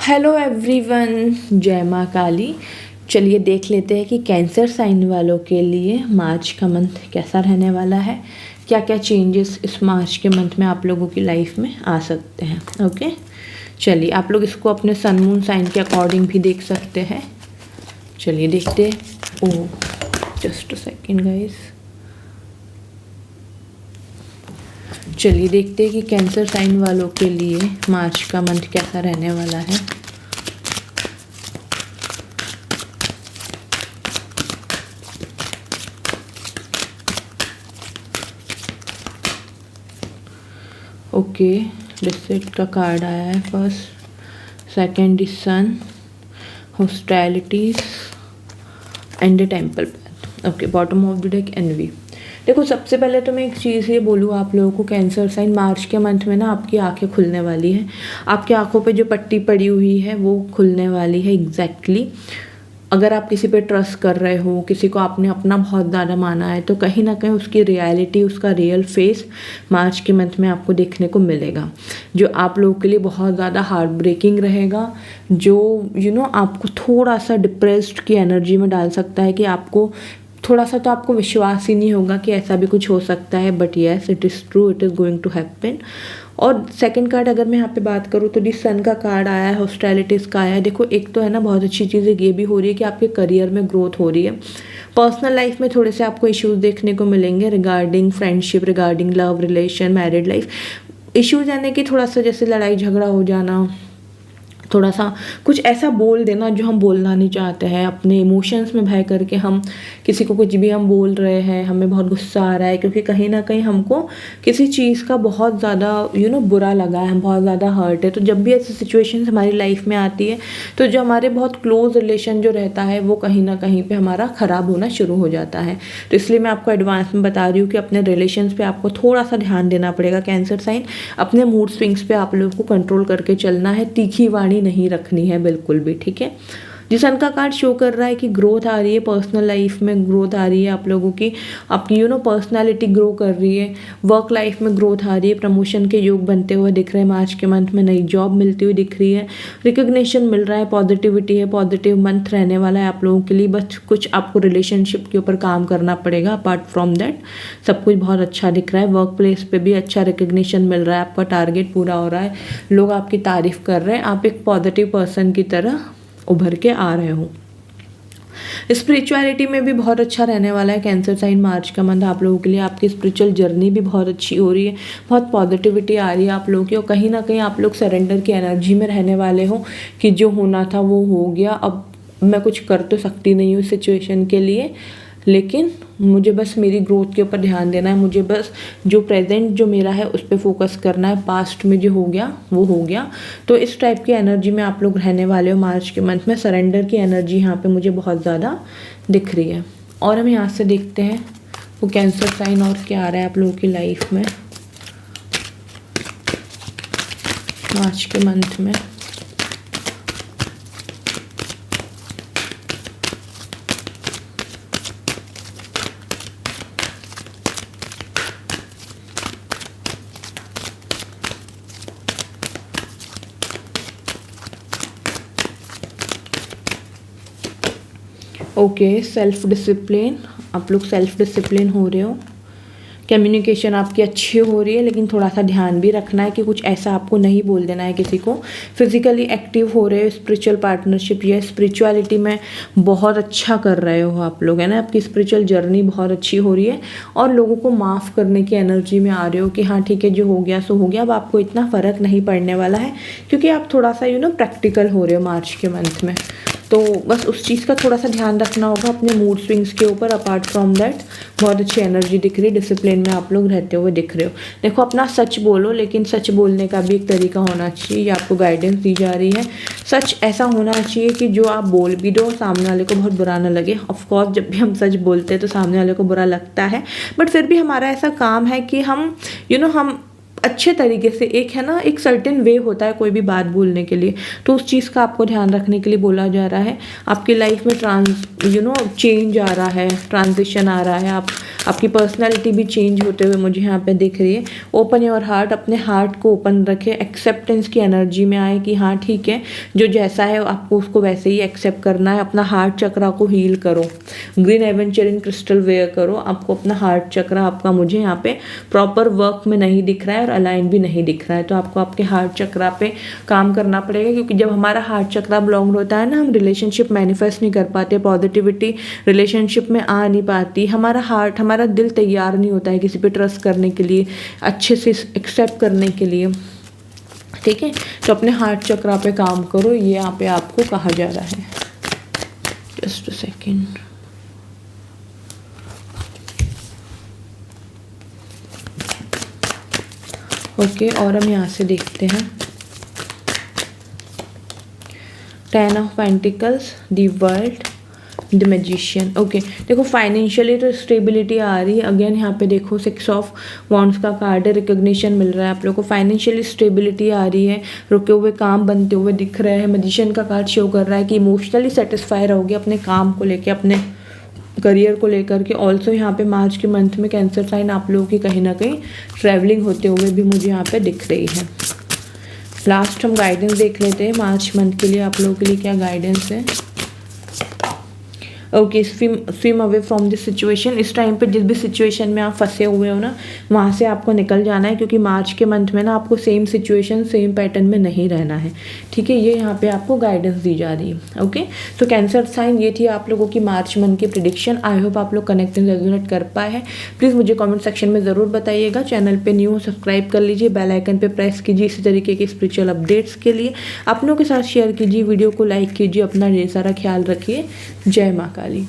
Hello everyone, जय माँ काली। चलिए देख लेते हैं कि कैंसर साइन वालों के लिए मार्च का मंथ कैसा रहने वाला है। क्या क्या चेंजेस इस मार्च के मंथ में आप लोगों की लाइफ में आ सकते हैं। ओके, चलिए आप लोग इसको अपने सन मून साइन के अकॉर्डिंग भी देख सकते हैं। चलिए देखते हैं। ओह, जस्ट अ सेकेंड गाइस। चलिए देखते हैं कि कैंसर साइन वालों के लिए मार्च का मंथ कैसा रहने वाला है। ओके, डिसेट का कार्ड आया है। First, second is sun, hostilities and the temple path. Okay, bottom of the deck envy. देखो, सबसे पहले तो मैं एक चीज़ ये बोलूँ आप लोगों को, कैंसर साइन मार्च के मंथ में ना आपकी आंखें खुलने वाली हैं। आपकी आंखों पे जो पट्टी पड़ी हुई है वो खुलने वाली है एग्जैक्टली। अगर आप किसी पे ट्रस्ट कर रहे हो, किसी को आपने अपना बहुत ज़्यादा माना है, तो कहीं ना कहीं उसकी रियलिटी, उसका रियल फेस मार्च के मंथ में आपको देखने को मिलेगा, जो आप लोगों के लिए बहुत ज़्यादा हार्ट ब्रेकिंग रहेगा, जो आपको थोड़ा सा डिप्रेस्ड की एनर्जी में डाल सकता है कि आपको थोड़ा सा तो आपको विश्वास ही नहीं होगा कि ऐसा भी कुछ हो सकता है। But yes, it is true, it is going to happen. और सेकंड कार्ड अगर मैं यहाँ पे बात करूँ तो दी सन का कार्ड आया है, हॉस्टिलिटीज़ का आया है। देखो, एक तो है ना, बहुत अच्छी चीज़ ये भी हो रही है कि आपके करियर में ग्रोथ हो रही है। पर्सनल लाइफ में थोड़े से आपको इश्यूज देखने को मिलेंगे regarding friendship, regarding love relation, married life. Issues यानी कि थोड़ा सा जैसे लड़ाई झगड़ा हो जाना, थोड़ा सा कुछ ऐसा बोल देना जो हम बोलना नहीं चाहते हैं, अपने इमोशंस में बह करके हम किसी को कुछ भी हम बोल रहे हैं, हमें बहुत गुस्सा आ रहा है क्योंकि कहीं ना कहीं हमको किसी चीज़ का बहुत ज़्यादा बुरा लगा है, हम बहुत ज़्यादा हर्ट है। तो जब भी ऐसी सिचुएशंस हमारी लाइफ में आती है तो जो हमारे बहुत क्लोज रिलेशन जो रहता है वो कहीं ना कहीं पे हमारा ख़राब होना शुरू हो जाता है। तो इसलिए मैं आपको एडवांस में बता रही हूँ कि अपने रिलेशंस पे आपको थोड़ा सा ध्यान देना पड़ेगा कैंसर साइन। अपने मूड स्विंग्स पे आप लोगों को कंट्रोल करके चलना है, तीखी वाणी नहीं रखनी है बिल्कुल भी, ठीक है। जिस सन का कार्ड शो कर रहा है कि ग्रोथ आ रही है, पर्सनल लाइफ में ग्रोथ आ रही है आप लोगों की, आपकी पर्सनालिटी ग्रो कर रही है, वर्क लाइफ में ग्रोथ आ रही है, प्रमोशन के योग बनते हुए दिख रहे हैं मार्च के मंथ में, नई जॉब मिलती हुई दिख रही है, रिकग्निशन मिल रहा है, पॉजिटिविटी है, पॉजिटिव मंथ रहने वाला है आप लोगों के लिए। बस कुछ आपको रिलेशनशिप के ऊपर काम करना पड़ेगा। अपार्ट फ्रॉम दैट सब कुछ बहुत अच्छा दिख रहा है। वर्क प्लेस पे भी अच्छा रिकग्निशन मिल रहा है, आपका टारगेट पूरा हो रहा है, लोग आपकी तारीफ कर रहे हैं, आप एक पॉजिटिव पर्सन की तरह उभर के आ रहे हो। स्पिरिचुअलिटी में भी बहुत अच्छा रहने वाला है कैंसर साइन मार्च का मंथ आप लोगों के लिए। आपकी स्पिरिचुअल जर्नी भी बहुत अच्छी हो रही है, बहुत पॉजिटिविटी आ रही है आप लोगों की, और कहीं ना कहीं आप लोग सरेंडर की एनर्जी में रहने वाले हो कि जो होना था वो हो गया, अब मैं कुछ कर तो सकती नहीं हूँ सिचुएशन के लिए, लेकिन मुझे बस मेरी ग्रोथ के ऊपर ध्यान देना है, मुझे बस जो प्रेजेंट जो मेरा है उस पर फोकस करना है, पास्ट में जो हो गया वो हो गया। तो इस टाइप की एनर्जी में आप लोग रहने वाले हो मार्च के मंथ में। सरेंडर की एनर्जी यहाँ पे मुझे बहुत ज़्यादा दिख रही है। और हम यहाँ से देखते हैं वो कैंसर साइन और क्या आ रहा है आप लोगों की लाइफ में मार्च के मंथ में। ओके, सेल्फ डिसिप्लिन, आप लोग सेल्फ डिसिप्लिन हो रहे हो, कम्युनिकेशन आपकी अच्छी हो रही है, लेकिन थोड़ा सा ध्यान भी रखना है कि कुछ ऐसा आपको नहीं बोल देना है किसी को। फिजिकली एक्टिव हो रहे हो, स्पिरिचुअल पार्टनरशिप या स्पिरिचुअलिटी में बहुत अच्छा कर रहे हो आप लोग, है ना। आपकी स्पिरिचुअल जर्नी बहुत अच्छी हो रही है और लोगों को माफ़ करने की एनर्जी में आ रहे हो कि हाँ ठीक है, जो हो गया सो हो गया, अब आपको इतना फ़र्क नहीं पड़ने वाला है, क्योंकि आप थोड़ा सा प्रैक्टिकल हो रहे हो मार्च के मंथ में। तो बस उस चीज़ का थोड़ा सा ध्यान रखना होगा अपने मूड स्विंग्स के ऊपर। अपार्ट फ्रॉम दैट बहुत अच्छी एनर्जी दिख रही है, डिसिप्लिन में आप लोग रहते हुए दिख रहे हो। देखो, अपना सच बोलो, लेकिन सच बोलने का भी एक तरीका होना चाहिए, ये आपको गाइडेंस दी जा रही है। सच ऐसा होना चाहिए कि जो आप बोल भी दो सामने वाले को बहुत बुरा ना लगे। ऑफकोर्स जब भी हम सच बोलते हैं तो सामने वाले को बुरा लगता है, बट फिर भी हमारा ऐसा काम है कि हम हम अच्छे तरीके से, एक है ना एक सर्टेन वे होता है कोई भी बात बोलने के लिए, तो उस चीज़ का आपको ध्यान रखने के लिए बोला जा रहा है। आपकी लाइफ में चेंज आ रहा है, ट्रांजिशन आ रहा है, आपकी पर्सनैलिटी भी चेंज होते हुए मुझे यहाँ पे दिख रही है। ओपन योर हार्ट, अपने हार्ट को ओपन रखें, एक्सेप्टेंस की एनर्जी में आए कि हाँ ठीक है, जो जैसा है आपको उसको वैसे ही एक्सेप्ट करना है। अपना हार्ट चक्रा को हील करो, ग्रीन एवेंचरिन क्रिस्टल वेयर करो। आपको अपना हार्ट चक्रा आपका मुझे यहाँ पे प्रॉपर वर्क में नहीं दिख रहा है और अलाइन भी नहीं दिख रहा है, तो आपको आपके हार्ट चक्रा पे काम करना पड़ेगा, क्योंकि जब हमारा हार्ट चक्रा ब्लॉन्ग होता है ना, हम रिलेशनशिप मैनिफेस्ट नहीं कर पाते, पॉजिटिविटी रिलेशनशिप में आ नहीं पाती, हमारा दिल तैयार नहीं होता है किसी पे ट्रस्ट करने के लिए, अच्छे से एक्सेप्ट करने के लिए। ठीक है, तो अपने हार्ट चक्रा पे काम करो, ये यहाँ पे आपको कहा जा रहा है। Just a second. ओके, और हम यहाँ से देखते हैं 10 of pentacles, the world, the magician. Okay, देखो फाइनेंशियली तो स्टेबिलिटी आ रही है। अगेन यहाँ पे देखो 6 ऑफ वॉन्ड्स का कार्ड है, रिकॉग्निशन मिल रहा है आप लोगों को, फाइनेंशियली स्टेबिलिटी आ रही है, रुके हुए काम बनते हुए दिख रहे हैं। मैजिशियन का कार्ड शो कर रहा है कि इमोशनली सेटिस्फाई रहोगे अपने काम को लेके, अपने करियर को लेकर के। ऑल्सो यहाँ पे मार्च के मंथ में कैंसर साइन आप लोगों की कहीं ना कहीं ट्रैवलिंग होते हुए भी मुझे यहाँ पे दिख रही है। लास्ट हम गाइडेंस देख लेते हैं मार्च मंथ के लिए, आप लोगों के लिए क्या गाइडेंस है। Okay, swim away from this situation. इस टाइम पे जिस भी सिचुएशन में आप फंसे हुए हो ना, वहाँ से आपको निकल जाना है, क्योंकि मार्च के मंथ में ना आपको सेम सिचुएशन सेम पैटर्न में नहीं रहना है। ठीक है, ये यहाँ पे आपको गाइडेंस दी जा रही है। ओके, तो कैंसर साइन ये थी आप लोगों की मार्च मंथ की प्रिडिक्शन। आई होप आप लोग कनेक्ट एंड रेजोनेट कर पाए हैं। प्लीज़ मुझे कॉमेंट सेक्शन में ज़रूर बताइएगा। चैनल पर न्यू हो सब्सक्राइब कर लीजिए, बेल आइकन पर प्रेस कीजिए इसी तरीके के स्पिरिचुअल अपडेट्स के लिए। अपनों के साथ शेयर कीजिए, वीडियो को लाइक कीजिए, अपना ढेर सारा ख्याल रखिए। जय माँ काली।